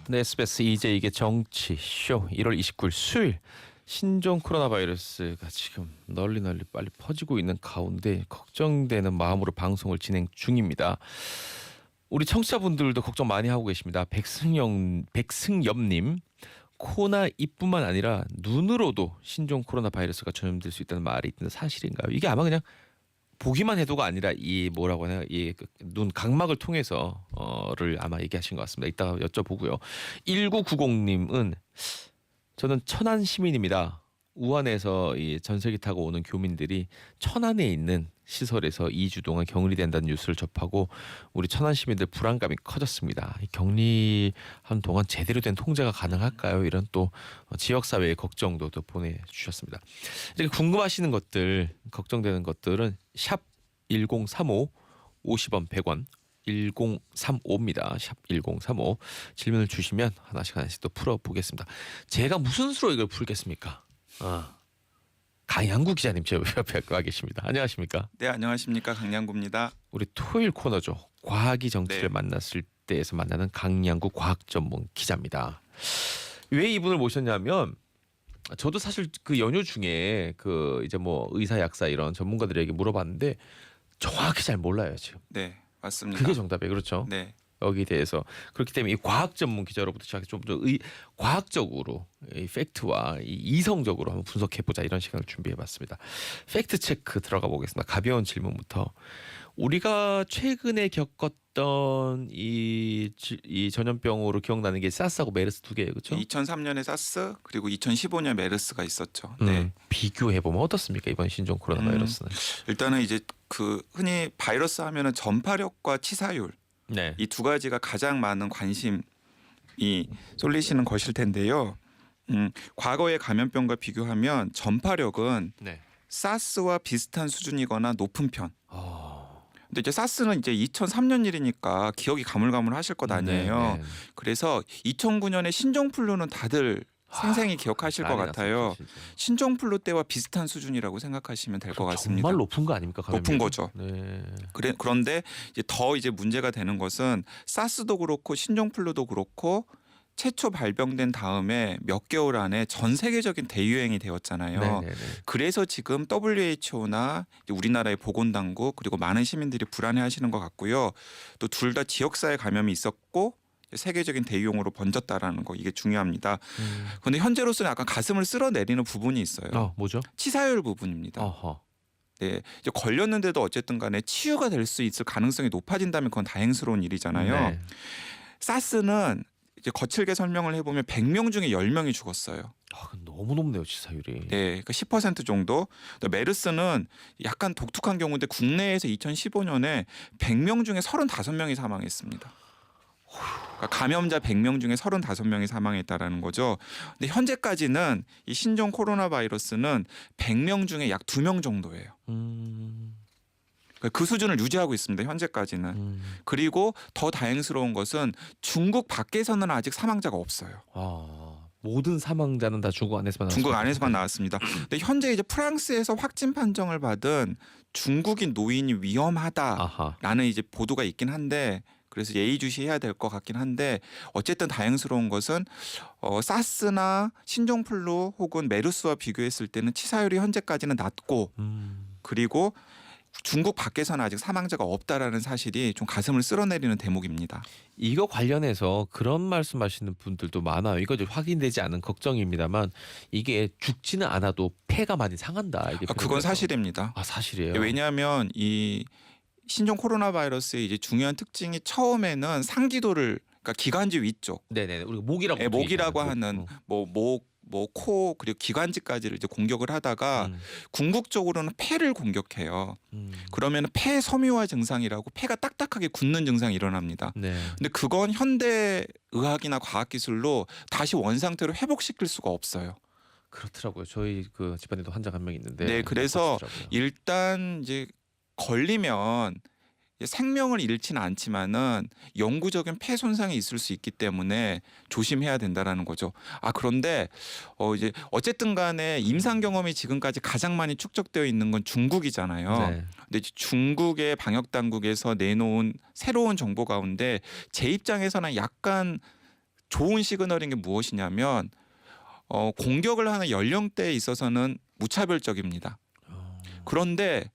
네, SBS 이제 이게 정치 쇼 1월 29일 수요일 신종 코로나 바이러스가 지금 널리 빨리 퍼지고 있는 가운데 걱정되는 마음으로 방송을 진행 중입니다. 우리 청취자분들도 걱정 많이 하고 계십니다. 백승엽님, 코나 입뿐만 아니라 눈으로도 신종 코로나 바이러스가 전염될 수 있다는 말이 있는데 사실인가요? 이게 아마 그냥 보기만 해도가 아니라 이 뭐라고 하나 이눈 각막을 통해서를 아마 얘기하신 것 같습니다. 이따가 여쭤보고요. 1990님은 저는 천안 시민입니다. 우한에서 이 전세기 타고 오는 교민들이 천안에 있는 시설에서 2주 동안 격리된다는 뉴스를 접하고 우리 천안 시민들 불안감이 커졌습니다. 이 격리한 동안 제대로 된 통제가 가능할까요? 이런 또 지역사회의 걱정도 또 보내주셨습니다. 이렇게 궁금하시는 것들, 걱정되는 것들은 샵 1035 50원 100원 1035입니다. 샵 1035 질문을 주시면 하나씩 또 풀어보겠습니다. 제가 무슨 수로 이걸 풀겠습니까? 강양구 기자님 제 옆에 와 계십니다. 안녕하십니까? 네, 안녕하십니까. 강양구입니다. 우리 토요일 코너죠. 과학이 정치를 네. 만났을 때에서 만나는 강양구 과학 전문 기자입니다. 왜 이분을 모셨냐면 저도 사실 그 연휴 중에 그 이제 뭐 의사 약사 이런 전문가들에게 물어봤는데 정확히 잘 몰라요 지금. 네, 맞습니다. 그게 정답이에요, 그렇죠? 네, 여기에 대해서 그렇기 때문에 이 과학 전문 기자로부터 시작해 좀 더 과학적으로 이 팩트와 이 이성적으로 한번 분석해 보자 이런 시간을 준비해봤습니다. 팩트 체크 들어가 보겠습니다. 가벼운 질문부터 우리가 최근에 겪었던 이 전염병으로 기억나는 게 사스하고 메르스 두 개예요, 그렇죠? 2003년에 사스 그리고 2015년 메르스가 있었죠. 네, 비교해 보면 어떻습니까 이번 신종 코로나 바이러스는? 일단은 이제 그 흔히 바이러스 하면은 전파력과 치사율 네. 이 두 가지가 가장 많은 관심이 쏠리시는 것일 텐데요. 과거의 감염병과 비교하면 전파력은 네. 사스와 비슷한 수준이거나 높은 편. 근데 이제 사스는 이제 2003년 일이니까 기억이 가물가물하실 것 아니에요. 네. 그래서 2009년에 신종플루는 다들 생생히 기억하실 것 난리 같아요. 났었죠, 진짜. 신종플루 때와 비슷한 수준이라고 생각하시면 될 것 같습니다. 정말 높은 거 아닙니까? 감염률이? 높은 거죠. 네. 그런데 이제 문제가 되는 것은 사스도 그렇고 신종플루도 그렇고 최초 발병된 다음에 몇 개월 안에 전 세계적인 대유행이 되었잖아요. 네네네. 그래서 지금 WHO나 우리나라의 보건당국 그리고 많은 시민들이 불안해하시는 것 같고요. 또 둘 다 지역사회 감염이 있었고 세계적인 대유행으로 번졌다라는 거 이게 중요합니다. 그런데 현재로서는 약간 가슴을 쓸어내리는 부분이 있어요. 뭐죠? 치사율 부분입니다. 어허. 네, 이제 걸렸는데도 어쨌든 간에 치유가 될 수 있을 가능성이 높아진다면 그건 다행스러운 일이잖아요. 네. 사스는 이제 거칠게 설명을 해보면 100명 중에 10명이 죽었어요. 너무 높네요 치사율이. 네, 그러니까 10% 정도. 메르스는 약간 독특한 경우인데 국내에서 2015년에 100명 중에 35명이 사망했습니다. 그러니까 감염자 100명 중에 35명이 사망했다라는 거죠. 근데 현재까지는 이 신종 코로나 바이러스는 100명 중에 약 2명 정도예요. 그러니까 그 수준을 유지하고 있습니다. 현재까지는. 그리고 더 다행스러운 것은 중국 밖에서는 아직 사망자가 없어요. 모든 사망자는 다 중국 안에서만 중국 안에서만 나왔습니다. 근데 현재 이제 프랑스에서 확진 판정을 받은 중국인 노인이 위험하다라는 이제 보도가 있긴 한데 그래서 예의주시해야 될 것 같긴 한데 어쨌든 다행스러운 것은 사스나 신종플루 혹은 메르스와 비교했을 때는 치사율이 현재까지는 낮고 그리고 중국 밖에서는 아직 사망자가 없다라는 사실이 좀 가슴을 쓸어내리는 대목입니다. 이거 관련해서 그런 말씀하시는 분들도 많아요. 이거 좀 확인되지 않은 걱정입니다만 이게 죽지는 않아도 폐가 많이 상한다. 이게 그건 사실입니다. 사실이에요. 왜냐하면 이 신종 코로나 바이러스의 이제 중요한 특징이 처음에는 상기도를 그러니까 기관지 위쪽, 네네. 우리가 목이라고 네, 목이라고 하는 코 그리고 기관지까지를 이제 공격을 하다가 궁극적으로는 폐를 공격해요. 그러면 폐 섬유화 증상이라고 폐가 딱딱하게 굳는 증상이 일어납니다. 네. 근데 그건 현대 의학이나 과학 기술로 다시 원 상태로 회복시킬 수가 없어요. 그렇더라고요. 저희 그 집안에도 환자 한 명 있는데. 네, 그래서 그렇더라고요. 일단 이제 걸리면 생명을 잃지는 않지만은 영구적인 폐 손상이 있을 수 있기 때문에 조심해야 된다라는 거죠. 그런데 이제 어쨌든 간에 임상 경험이 지금까지 가장 많이 축적되어 있는 건 중국이잖아요. 네. 근데 중국의 방역 당국에서 내놓은 새로운 정보 가운데 제 입장에서는 약간 좋은 시그널인 게 무엇이냐면 공격을 하는 연령대에 있어서는 무차별적입니다. 그런데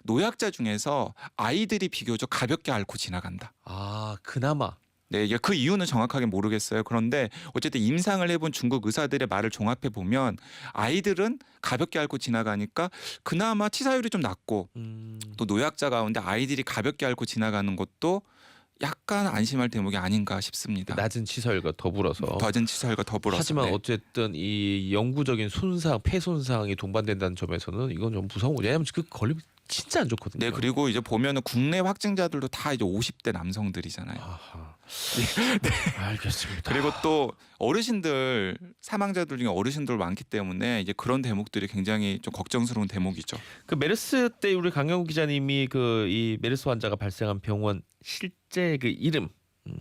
노약자 중에서 아이들이 비교적 가볍게 앓고 지나간다. 아 그나마. 네, 이게 그 이유는 정확하게 모르겠어요. 그런데 어쨌든 임상을 해본 중국 의사들의 말을 종합해 보면 아이들은 가볍게 앓고 지나가니까 그나마 치사율이 좀 낮고 또 노약자 가운데 아이들이 가볍게 앓고 지나가는 것도 약간 안심할 대목이 아닌가 싶습니다. 낮은 치사율과 더불어서. 낮은 치사율과 더불어서. 하지만 네. 어쨌든 이 영구적인 손상, 폐 손상이 동반된다는 점에서는 이건 좀 무서운 거죠. 왜냐하면 그 걸리면 진짜 안 좋거든요. 네, 그리고 이제 보면은 국내 확진자들도 다 이제 50대 남성들이잖아요. 아하. 네. 알겠습니다. 그리고 또 어르신들 사망자들 중에 어르신들 많기 때문에 이제 그런 대목들이 굉장히 좀 걱정스러운 대목이죠. 그 메르스 때 우리 강영우 기자님이 그 이 메르스 환자가 발생한 병원 실제 그 이름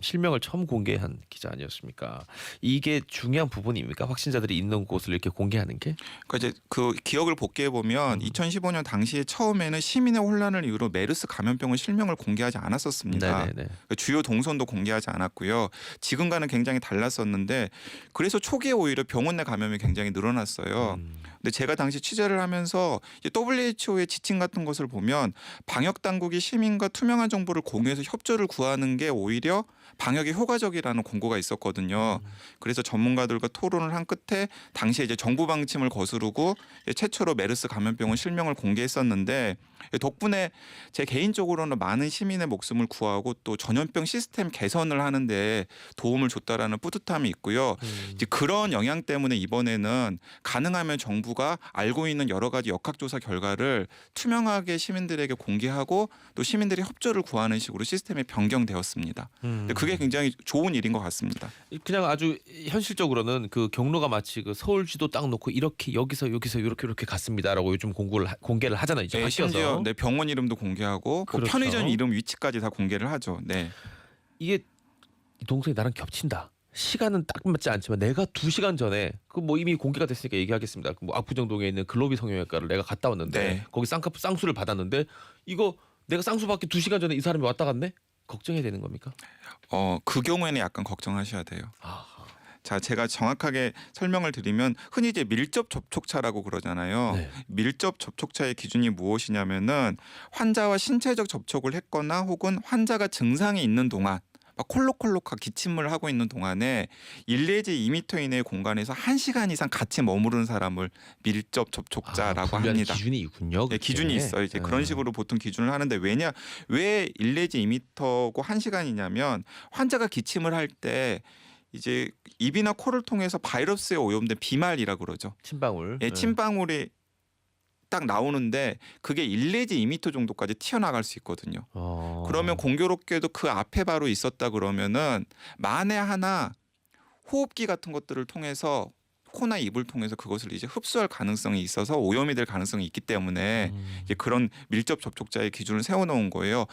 실명을 처음 공개한 기자 아니었습니까? 이게 중요한 부분입니까? 확진자들이 있는 곳을 이렇게 공개하는 게? 그러니까 이제 그 기억을 복귀해 보면 2015년 당시에 처음에는 시민의 혼란을 이유로 메르스 감염병의 실명을 공개하지 않았었습니다. 네네네. 주요 동선도 공개하지 않았고요. 지금과는 굉장히 달랐었는데 그래서 초기에 오히려 병원 내 감염이 굉장히 늘어났어요. 근데 제가 당시 취재를 하면서 WHO의 지침 같은 것을 보면 방역 당국이 시민과 투명한 정보를 공유해서 협조를 구하는 게 오히려 방역에 효과적이라는 권고가 있었거든요. 그래서 전문가들과 토론을 한 끝에 당시에 이제 정부 방침을 거스르고 최초로 메르스 감염병의 실명을 공개했었는데 덕분에 제 개인적으로는 많은 시민의 목숨을 구하고 또 전염병 시스템 개선을 하는데 도움을 줬다라는 뿌듯함이 있고요. 이제 그런 영향 때문에 이번에는 가능하면 정부가 알고 있는 여러 가지 역학조사 결과를 투명하게 시민들에게 공개하고 또 시민들이 협조를 구하는 식으로 시스템이 변경되었습니다. 근데 그게 굉장히 좋은 일인 것 같습니다. 그냥 아주 현실적으로는 그 경로가 마치 그 서울시도 딱 놓고 이렇게 여기서 이렇게 갔습니다라고 요즘 공개를 하잖아요. 이제 네, 바뀌어서. 심지어 네, 병원 이름도 공개하고 뭐 그렇죠. 편의점 이름 위치까지 다 공개를 하죠. 네. 이게 이 동생이 나랑 겹친다. 시간은 딱 맞지 않지만 내가 2시간 전에 그 뭐 이미 공개가 됐으니까 얘기하겠습니다. 그 뭐 압구정동에 있는 글로비 성형외과를 내가 갔다 왔는데 네. 거기 쌍수를 받았는데 이거 내가 쌍수 받기 2시간 전에 이 사람이 왔다 갔네? 걱정해야 되는 겁니까? 그 경우에는 약간 걱정하셔야 돼요. 아하. 자, 제가 정확하게 설명을 드리면 흔히 이제 밀접 접촉차라고 그러잖아요. 네. 밀접 접촉차의 기준이 무엇이냐면은 환자와 신체적 접촉을 했거나 혹은 환자가 증상이 있는 동안 막 콜록콜록하게 기침을 하고 있는 동안에 1 내지 2m 이내의 공간에서 1시간 이상 같이 머무르는 사람을 밀접 접촉자라고 분류하는 합니다. 기준이 있군요. 네, 기준이 있어요. 이제 그런 식으로 보통 기준을 하는데 왜 1 내지 2m고 1시간이냐면 환자가 기침을 할 때 이제 입이나 코를 통해서 바이러스에 오염된 비말이라 그러죠. 침방울. 예, 침방울이 딱 나오는데 그게 1 내지 2m 정도까지 튀어나갈 수 있거든요. 그러면 공교롭게도 그 앞에 바로 있었다 그러면은 만에 하나 호흡기 같은 것들을 통해서 코나 입을 통해서 그것을 이제 흡수할 가능성이 있어서 오염이 될 가능성이 있기 때문에 이제 그런 밀접 접촉자의 기준을 세워놓은 거예요.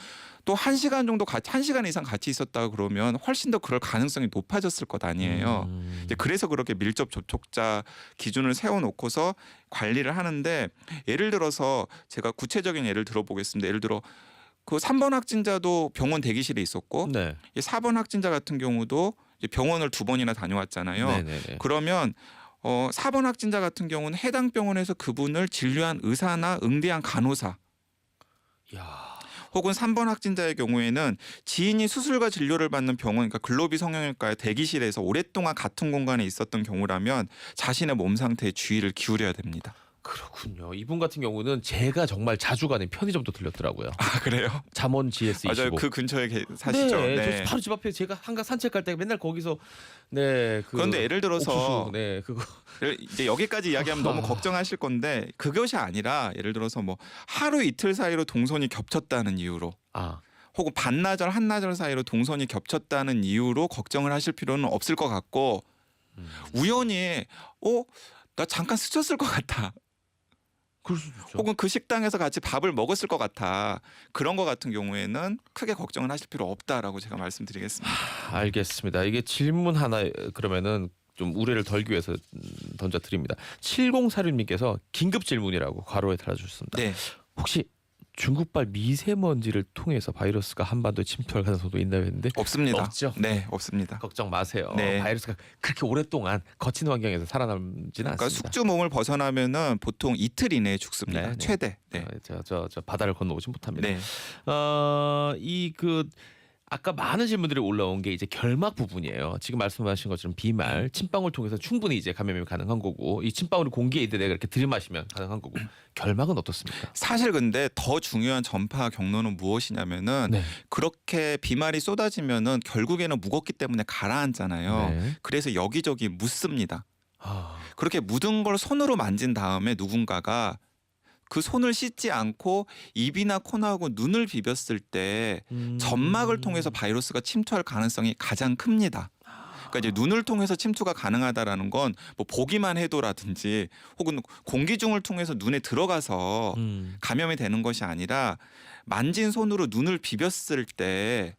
또 1시간 정도 1시간 이상 같이 있었다 그러면 훨씬 더 그럴 가능성이 높아졌을 것 아니에요. 이제 그래서 그렇게 밀접 접촉자 기준을 세워놓고서 관리를 하는데 예를 들어서 제가 구체적인 예를 들어보겠습니다. 예를 들어 그 3번 확진자도 병원 대기실에 있었고 네. 4번 확진자 같은 경우도 이제 병원을 2번이나 다녀왔잖아요. 네네네. 그러면 4번 확진자 같은 경우는 해당 병원에서 그분을 진료한 의사나 응대한 간호사 야. 혹은 3번 확진자의 경우에는 지인이 수술과 진료를 받는 병원, 그러니까 글로비 성형외과의 대기실에서 오랫동안 같은 공간에 있었던 경우라면 자신의 몸 상태에 주의를 기울여야 됩니다. 그렇군요. 이분 같은 경우는 제가 정말 자주 가는 편의점도 들렸더라고요. 아, 그래요? 잠원 GS25. 맞아요. 그 근처에 사시죠. 네, 네. 저 바로 집 앞에 제가 한강 산책할 때 맨날 거기서 네. 그런데 예를 들어서 옥수수, 네, 그거 이제 여기까지 이야기하면 너무 걱정하실 건데 그것이 아니라 예를 들어서 뭐 하루 이틀 사이로 동선이 겹쳤다는 이유로 혹은 반나절 한나절 사이로 동선이 겹쳤다는 이유로 걱정을 하실 필요는 없을 것 같고 우연히 나 잠깐 스쳤을 것 같아. 그럴 수도 있죠. 혹은 그 식당에서 같이 밥을 먹었을 것 같아. 그런 거 같은 경우에는 크게 걱정을 하실 필요 없다라고 제가 말씀드리겠습니다. 알겠습니다. 이게 질문 하나 그러면은 좀 우려를 덜기 위해서 던져드립니다. 7046님께서 긴급 질문이라고 괄호에 달아주셨습니다. 네. 혹시 중국발 미세먼지를 통해서 바이러스가 한반도에 침투할 가능성도 있나요 했는데 없습니다. 없죠. 네, 없습니다. 걱정 마세요. 네. 바이러스가 그렇게 오랫동안 거친 환경에서 살아남지는 그러니까 않습니다. 숙주 몸을 벗어나면은 보통 이틀 이내에 죽습니다. 네, 네. 최대. 네. 저 바다를 건너오지 못합니다. 네. 이 그 아까 많은 질문들이 올라온 게 이제 결막 부분이에요. 지금 말씀하신 것처럼 비말, 침방울 통해서 충분히 이제 감염이 가능한 거고 이 침방울이 공기에 있는데 내가 이렇게 들이마시면 가능한 거고 결막은 어떻습니까? 사실 근데 더 중요한 전파 경로는 무엇이냐면은 네. 그렇게 비말이 쏟아지면은 결국에는 무겁기 때문에 가라앉잖아요. 네. 그래서 여기저기 묻습니다. 아, 그렇게 묻은 걸 손으로 만진 다음에 누군가가 그 손을 씻지 않고 입이나 코나하고 눈을 비볐을 때 점막을 통해서 바이러스가 침투할 가능성이 가장 큽니다. 그러니까 이제 눈을 통해서 침투가 가능하다라는 건 뭐 보기만 해도라든지 혹은 공기 중을 통해서 눈에 들어가서 감염이 되는 것이 아니라 만진 손으로 눈을 비볐을 때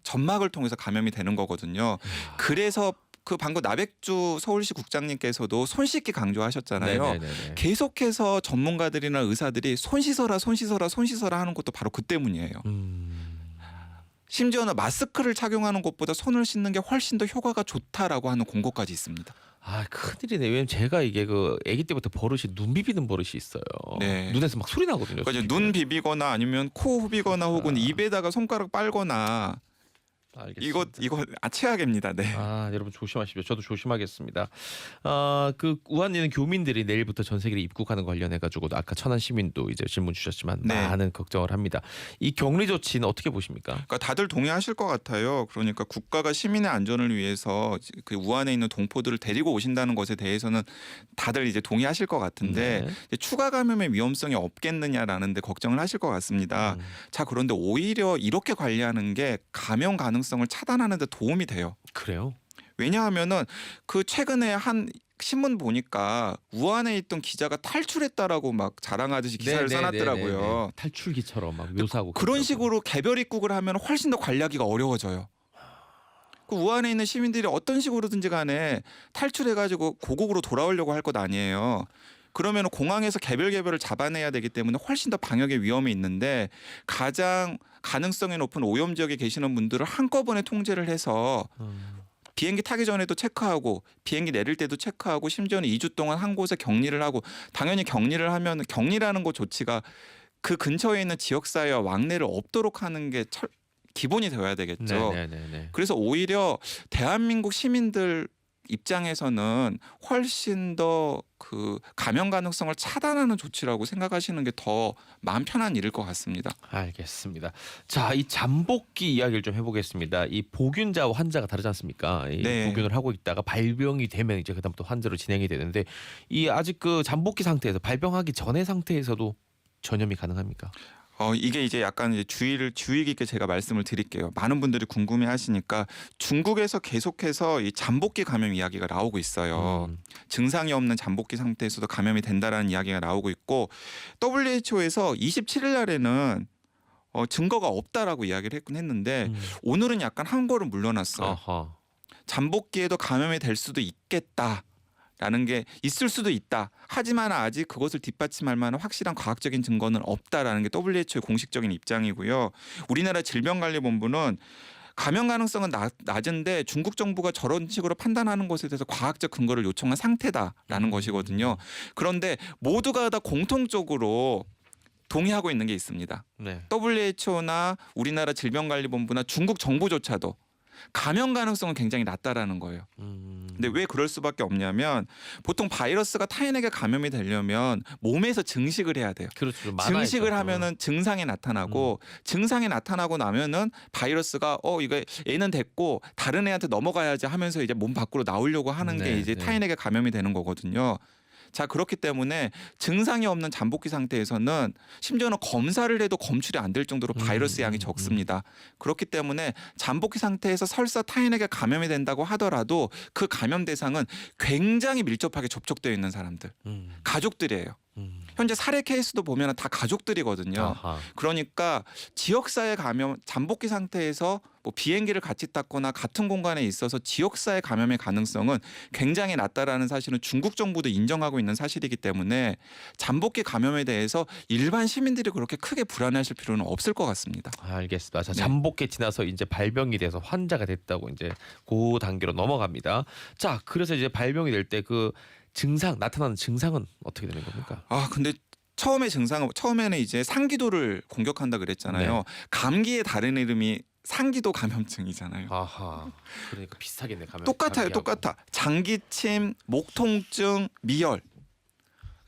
점막을 통해서 감염이 되는 거거든요. 그래서 그 방금 나백주 서울시 국장님께서도 손 씻기 강조하셨잖아요. 네네네네. 계속해서 전문가들이나 의사들이 손 씻어라, 손 씻어라, 손 씻어라 하는 것도 바로 그 때문이에요. 심지어는 마스크를 착용하는 것보다 손을 씻는 게 훨씬 더 효과가 좋다라고 하는 공고까지 있습니다. 아 큰일이네. 왜냐면 제가 이게 그 아기 때부터 버릇이 눈 비비는 버릇이 있어요. 네. 눈에서 막 소리 나거든요. 그러니까 이제 눈 비비거나 아니면 코 후비거나 혹은 입에다가 손가락 빨거나 알겠습니다. 이거 최악입니다. 네. 아 여러분 조심하십시오. 저도 조심하겠습니다. 그 우한에 있는 교민들이 내일부터 전 세계로 입국하는 관련해 가지고도 아까 천안 시민도 이제 질문 주셨지만 네. 많은 걱정을 합니다. 이 격리 조치는 어떻게 보십니까? 그러니까 다들 동의하실 것 같아요. 그러니까 국가가 시민의 안전을 위해서 그 우한에 있는 동포들을 데리고 오신다는 것에 대해서는 다들 이제 동의하실 것 같은데 네. 이제 추가 감염의 위험성이 없겠느냐라는 데 걱정을 하실 것 같습니다. 자, 그런데 오히려 이렇게 관리하는 게 감염 가능성을 차단하는 데 도움이 돼요. 그래요? 왜냐하면은 그 최근에 한 신문 보니까 우한에 있던 기자가 탈출했다라고 막 자랑하듯이 기사를 써놨더라고요. 네네네네. 탈출기처럼 막 묘사하고 그런 그러더라고요. 식으로 개별 입국을 하면 훨씬 더 관리하기가 어려워져요. 그 우한에 있는 시민들이 어떤 식으로든지 간에 탈출해가지고 고국으로 돌아오려고 할 것 아니에요. 그러면 공항에서 개별을 잡아내야 되기 때문에 훨씬 더 방역의 위험이 있는데 가장 가능성이 높은 오염 지역에 계시는 분들을 한꺼번에 통제를 해서 비행기 타기 전에도 체크하고 비행기 내릴 때도 체크하고 심지어는 2주 동안 한 곳에 격리를 하고 당연히 격리를 하면 격리라는 것 조치가 그 근처에 있는 지역사회와 왕래를 없도록 하는 게 기본이 되어야 되겠죠. 네네네. 그래서 오히려 대한민국 시민들 입장에서는 훨씬 더 그 감염 가능성을 차단하는 조치라고 생각하시는 게 더 마음 편한 일일 것 같습니다. 알겠습니다. 자, 이 잠복기 이야기를 좀 해보겠습니다. 이 보균자와 환자가 다르지 않습니까? 이 네. 보균을 하고 있다가 발병이 되면 이제 그다음부터 환자로 진행이 되는데 이 아직 그 잠복기 상태에서 발병하기 전의 상태에서도 전염이 가능합니까? 이게 이제 약간 이제 주의 깊게 제가 말씀을 드릴게요. 많은 분들이 궁금해하시니까 중국에서 계속해서 이 잠복기 감염 이야기가 나오고 있어요. 증상이 없는 잠복기 상태에서도 감염이 된다라는 이야기가 나오고 있고 WHO에서 27일 날에는 증거가 없다라고 이야기를 했긴 했는데 오늘은 약간 한 걸음 물러났어요. 아하. 잠복기에도 감염이 될 수도 있겠다. 라는 게 있을 수도 있다. 하지만 아직 그것을 뒷받침할 만한 확실한 과학적인 증거는 없다라는 게 WHO의 공식적인 입장이고요. 우리나라 질병관리본부는 감염 가능성은 낮은데 중국 정부가 저런 식으로 판단하는 것에 대해서 과학적 근거를 요청한 상태다라는 것이거든요. 그런데 모두가 다 공통적으로 동의하고 있는 게 있습니다. 네. WHO나 우리나라 질병관리본부나 중국 정부조차도 감염 가능성은 굉장히 낮다라는 거예요. 근데 왜 그럴 수밖에 없냐면 보통 바이러스가 타인에게 감염이 되려면 몸에서 증식을 해야 돼요. 그렇죠. 좀 많아야죠. 증식을 하면은 증상이 나타나고 증상이 나타나고 나면은 바이러스가 이거 얘는 됐고 다른 애한테 넘어가야지 하면서 이제 몸 밖으로 나오려고 하는 게 네, 이제 네. 타인에게 감염이 되는 거거든요. 자, 그렇기 때문에 증상이 없는 잠복기 상태에서는 심지어는 검사를 해도 검출이 안 될 정도로 바이러스 양이 적습니다. 그렇기 때문에 잠복기 상태에서 설사 타인에게 감염이 된다고 하더라도 그 감염 대상은 굉장히 밀접하게 접촉되어 있는 사람들, 가족들이에요. 현재 사례 케이스도 보면 다 가족들이거든요. 아하. 그러니까 지역사회 감염 잠복기 상태에서 뭐 비행기를 같이 탔거나 같은 공간에 있어서 지역사회 감염의 가능성은 굉장히 낮다라는 사실은 중국 정부도 인정하고 있는 사실이기 때문에 잠복기 감염에 대해서 일반 시민들이 그렇게 크게 불안해하실 필요는 없을 것 같습니다. 알겠습니다. 자, 네. 잠복기 지나서 이제 발병이 돼서 환자가 됐다고 이제 그 단계로 넘어갑니다. 자, 그래서 이제 발병이 될 때 그 증상 나타나는 증상은 어떻게 되는 겁니까? 근데 처음에는 이제 상기도를 공격한다 그랬잖아요. 네. 감기의 다른 이름이 상기도 감염증이잖아요. 아하. 그러니까 비슷하겠네. 감염. 똑같아요. 감기하고. 똑같아. 장기침, 목 통증, 미열.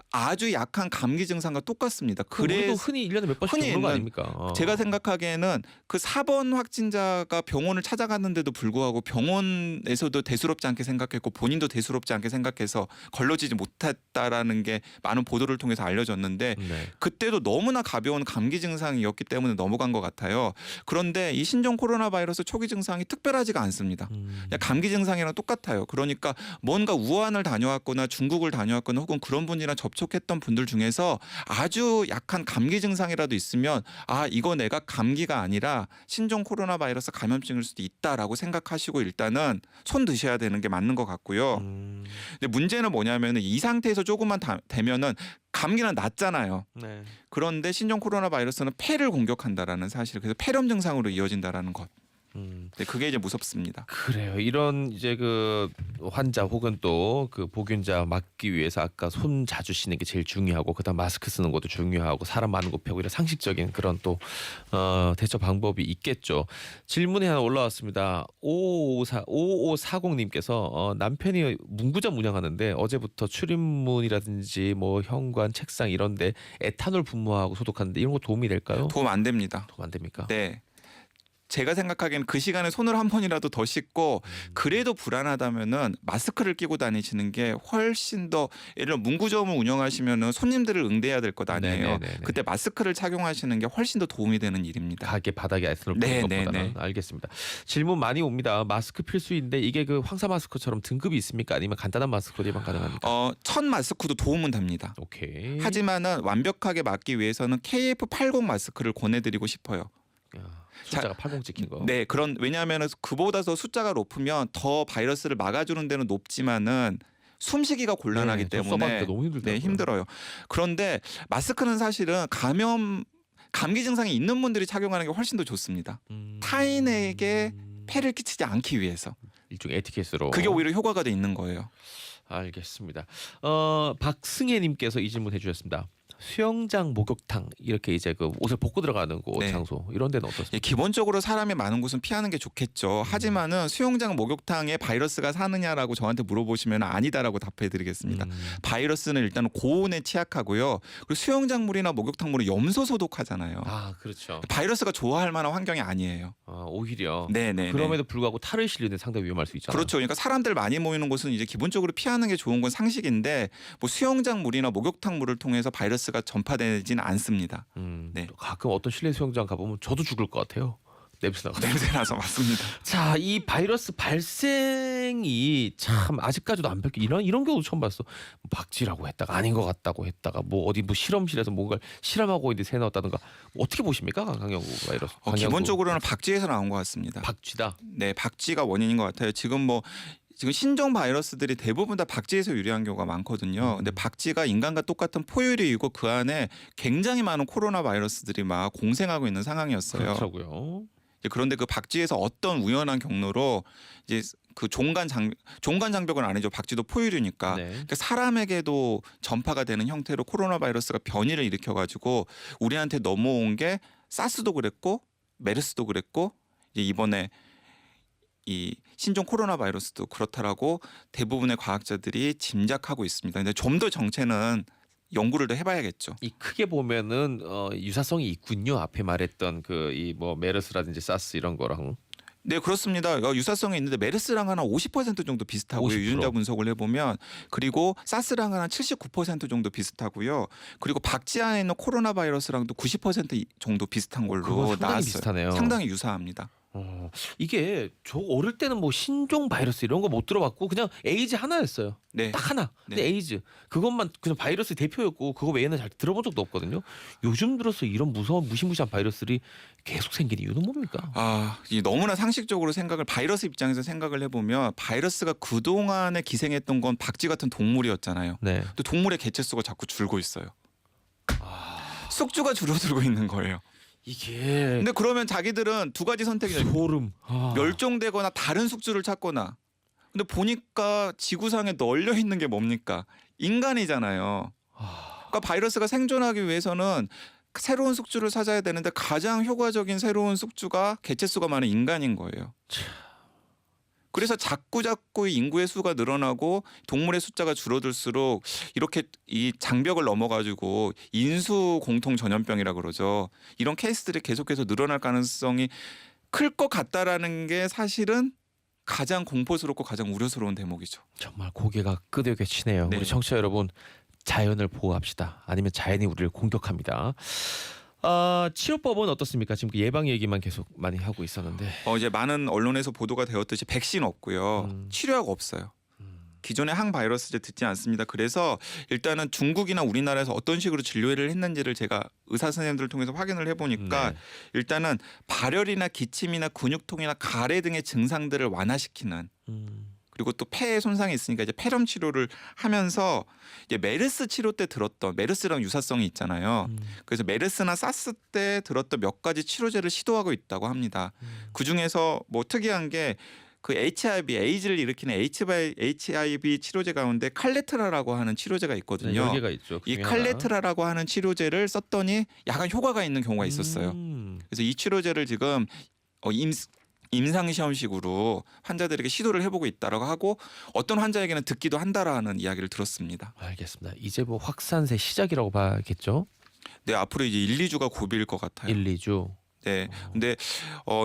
아주 약한 감기 증상과 똑같습니다. 우리도 그래서 흔히 1년에 몇 번씩 흔히 겪는 거 있는 아닙니까? 제가 생각하기에는 그 4번 확진자가 병원을 찾아갔는데도 불구하고 병원에서도 대수롭지 않게 생각했고 본인도 대수롭지 않게 생각해서 걸러지지 못했다라는 게 많은 보도를 통해서 알려졌는데 네. 그때도 너무나 가벼운 감기 증상이었기 때문에 넘어간 것 같아요. 그런데 이 신종 코로나 바이러스 초기 증상이 특별하지가 않습니다. 그냥 감기 증상이랑 똑같아요. 그러니까 뭔가 우한을 다녀왔거나 중국을 다녀왔거나 혹은 그런 분이랑 접촉했던 분들 중에서 아주 약한 감기 증상이라도 있으면 이거 내가 감기가 아니라 신종 코로나 바이러스 감염증일 수도 있다라고 생각하시고 일단은 손 드셔야 되는 게 맞는 것 같고요. 근데 문제는 뭐냐면은 이 상태에서 조금만 되면은 감기는 낫잖아요. 네. 그런데 신종 코로나 바이러스는 폐를 공격한다라는 사실, 그래서 폐렴 증상으로 이어진다라는 것. 네, 그게 이제 무섭습니다. 그래요. 이런 이제 그 환자 혹은 또 그 보균자 막기 위해서 아까 손 자주 씻는 게 제일 중요하고 그다음 마스크 쓰는 것도 중요하고 사람 많은 곳 빼고 이런 상식적인 그런 또 대처 방법이 있겠죠. 질문이 하나 올라왔습니다. 5540님께서 남편이 문구점 운영하는데 어제부터 출입문이라든지 뭐 현관, 책상 이런데 에탄올 분무하고 소독하는데 이런 거 도움이 될까요? 도움 안 됩니다. 도움 안 됩니까? 네. 제가 생각하기에는 그 시간에 손을 한 번이라도 더 씻고 그래도 불안하다면은 마스크를 끼고 다니시는 게 훨씬 더, 예를 들어 문구점을 운영하시면은 손님들을 응대해야 될 것 아니에요. 네네네네. 그때 마스크를 착용하시는 게 훨씬 더 도움이 되는 일입니다. 가게 바닥에 에탄올 네, 뿌리는 네, 것보다는. 네. 알겠습니다. 질문 많이 옵니다. 마스크 필수인데 이게 그 황사 마스크처럼 등급이 있습니까? 아니면 간단한 마스크로만 가능합니까? 첫 마스크도 도움은 됩니다. 오케이. 하지만은 완벽하게 막기 위해서는 KF80 마스크를 권해드리고 싶어요. 숫자가 80 찍힌 거. 네, 왜냐하면 그보다 더 숫자가 높으면 더 바이러스를 막아주는 데는 높지만은 숨쉬기가 곤란하기 네, 저 써봤는데 때문에 너무 힘들더라고요. 네, 힘들어요. 그런데 마스크는 사실은 감기 증상이 있는 분들이 착용하는 게 훨씬 더 좋습니다. 타인에게 폐를 끼치지 않기 위해서. 일종의 에티켓으로. 그게 오히려 효과가 돼 있는 거예요. 알겠습니다. 박승혜님께서 이 질문 해주셨습니다. 수영장, 목욕탕 이렇게 이제 그 옷을 벗고 들어가는 곳 네. 장소 이런 데는 어떻습니까? 예, 기본적으로 사람이 많은 곳은 피하는 게 좋겠죠. 하지만은 수영장, 목욕탕에 바이러스가 사느냐라고 저한테 물어보시면 아니다라고 답해드리겠습니다. 바이러스는 일단 고온에 취약하고요. 그리고 수영장 물이나 목욕탕 물은 염소 소독하잖아요. 그렇죠. 바이러스가 좋아할 만한 환경이 아니에요. 오히려. 네네. 그럼에도 불구하고 탈을 실리는 상당히 위험할 수 있잖아요. 그렇죠. 그러니까 사람들 많이 모이는 곳은 이제 기본적으로 피하는 게 좋은 건 상식인데 뭐 수영장 물이나 목욕탕 물을 통해서 바이러스가 전파되지는 않습니다. 네. 가끔 어떤 실내 수영장 가보면 저도 죽을 것 같아요. 냄새나가. 냄새나서 맞습니다. 자, 이 바이러스 발생이 참 아직까지도 안 밝혀. 이런 경우 처음 봤어. 박쥐라고 했다가 아닌 것 같다고 했다가 뭐 어디 뭐 실험실에서 뭔가를 실험하고 있는데 새 나왔다든가. 어떻게 보십니까, 강경구 바이러스? 기본적으로는 박쥐에서 나온 것 같습니다. 박쥐다. 네, 박쥐가 원인인 것 같아요. 지금 신종 바이러스들이 대부분 다 박쥐에서 유래한 경우가 많거든요. 근데 박쥐가 인간과 똑같은 포유류이고 그 안에 굉장히 많은 코로나 바이러스들이 막 공생하고 있는 상황이었어요. 그렇다고요. 그런데 그 박쥐에서 어떤 우연한 경로로 이제 그 종간 장벽은 아니죠. 박쥐도 포유류니까. 네. 그러니까 사람에게도 전파가 되는 형태로 코로나 바이러스가 변이를 일으켜 가지고 우리한테 넘어온 게 사스도 그랬고 메르스도 그랬고 이제 이번에 이 신종 코로나 바이러스도 그렇다라고 대부분의 과학자들이 짐작하고 있습니다. 근데 좀 더 정체는 연구를 더 해봐야겠죠. 이 크게 보면은 유사성이 있군요. 앞에 말했던 그 이 뭐 메르스라든지 사스 이런 거랑. 네, 그렇습니다. 유사성이 있는데 메르스랑 한 50% 정도 비슷하고요. 50%. 유전자 분석을 해보면. 그리고 사스랑은 한 79% 정도 비슷하고요. 그리고 박쥐 안에 있는 코로나 바이러스랑도 90% 정도 비슷한 걸로 그거 상당히 나왔어요. 비슷하네요. 상당히 유사합니다. 이게 저 어릴 때는 뭐 신종 바이러스 이런 거 못 들어봤고 그냥 에이즈 하나였어요. 네. 딱 하나. 근데 네. 에이즈 그것만 그냥 바이러스 대표였고 그거 외에는 잘 들어본 적도 없거든요. 요즘 들어서 이런 무서운 무시무시한 바이러스들이 계속 생긴 이유는 뭡니까? 이 너무나 상식적으로 바이러스 입장에서 생각을 해보면 바이러스가 그동안에 기생했던 건 박쥐 같은 동물이었잖아요. 네. 근데 동물의 개체수가 자꾸 줄고 있어요. 숙주가 줄어들고 있는 거예요. 이게 근데 그러면 자기들은 두 가지 선택이죠. 소름. 멸종되거나 다른 숙주를 찾거나. 근데 보니까 지구상에 널려 있는 게 뭡니까? 인간이잖아요. 그러니까 바이러스가 생존하기 위해서는 새로운 숙주를 찾아야 되는데 가장 효과적인 새로운 숙주가 개체수가 많은 인간인 거예요. 그래서 자꾸 이 인구의 수가 늘어나고 동물의 숫자가 줄어들수록 이렇게 이 장벽을 넘어가지고 인수 공통 전염병이라 그러죠. 이런 케이스들이 계속해서 늘어날 가능성이 클 것 같다라는 게 사실은 가장 공포스럽고 가장 우려스러운 대목이죠. 정말 고개가 끄덕여치네요. 네. 우리 청취자 여러분 자연을 보호합시다. 아니면 자연이 우리를 공격합니다. 치료법은 어떻습니까? 지금 그 예방 얘기만 계속 많이 하고 있었는데. 이제 많은 언론에서 보도가 되었듯이 백신 없고요. 치료약 없어요. 기존의 항바이러스제 듣지 않습니다. 그래서 일단은 중국이나 우리나라에서 어떤 식으로 진료를 했는지를 제가 의사 선생님들을 통해서 확인을 해보니까 네. 일단은 발열이나 기침이나 근육통이나 가래 등의 증상들을 완화시키는 그리고 또 폐에 손상이 있으니까 이제 폐렴 치료를 하면서 이제 메르스 치료 때 들었던 메르스랑 유사성이 있잖아요. 그래서 메르스나 사스 때 들었던 몇 가지 치료제를 시도하고 있다고 합니다. 그 중에서 뭐 특이한 게 그 HIV 에이즈를 일으키는 HIV 치료제 가운데 칼레트라라고 하는 치료제가 있거든요. 네, 여기가 있죠. 그 이 중에 하나. 칼레트라라고 하는 치료제를 썼더니 약간 효과가 있는 경우가 있었어요. 그래서 이 치료제를 지금 임상시험식으로 환자들에게 시도를 해보고 있다라고 하고 어떤 환자에게는 듣기도 한다라는 이야기를 들었습니다. 알겠습니다. 이제 뭐 확산세 시작이라고 봐야겠죠? 네, 앞으로 이제 1, 2주가 고비일 것 같아요. 1, 2주. 네. 근데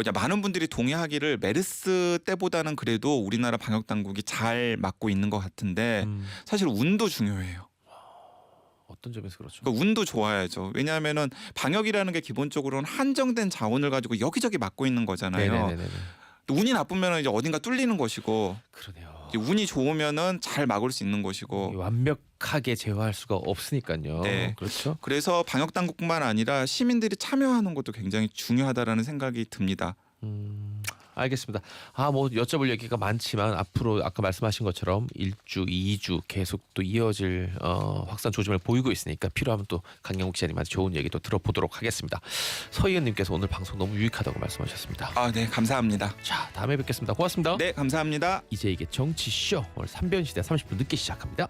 이제 많은 분들이 동의하기를 메르스 때보다는 그래도 우리나라 방역 당국이 잘 막고 있는 것 같은데 사실 운도 중요해요. 어떤 점에서 그렇죠? 그러니까 운도 좋아야죠. 왜냐하면은 방역이라는 게 기본적으로는 한정된 자원을 가지고 여기저기 막고 있는 거잖아요. 네네네네. 운이 나쁘면 이제 어딘가 뚫리는 것이고 그러네요. 이제 운이 좋으면은 잘 막을 수 있는 것이고 완벽하게 제어할 수가 없으니까요. 네. 그렇죠. 그래서 방역 당국뿐만 아니라 시민들이 참여하는 것도 굉장히 중요하다라는 생각이 듭니다. 알겠습니다. 뭐 여쭤볼 얘기가 많지만 앞으로 아까 말씀하신 것처럼 1주, 2주 계속 또 이어질 확산 조짐을 보이고 있으니까 필요하면 또 강영욱 기자님한테 좋은 얘기 또 들어보도록 하겠습니다. 서희은님께서 오늘 방송 너무 유익하다고 말씀하셨습니다. 네, 감사합니다. 자, 다음에 뵙겠습니다. 고맙습니다. 네, 감사합니다. 이제 이게 정치쇼 오늘 3변 시대 30분 늦게 시작합니다.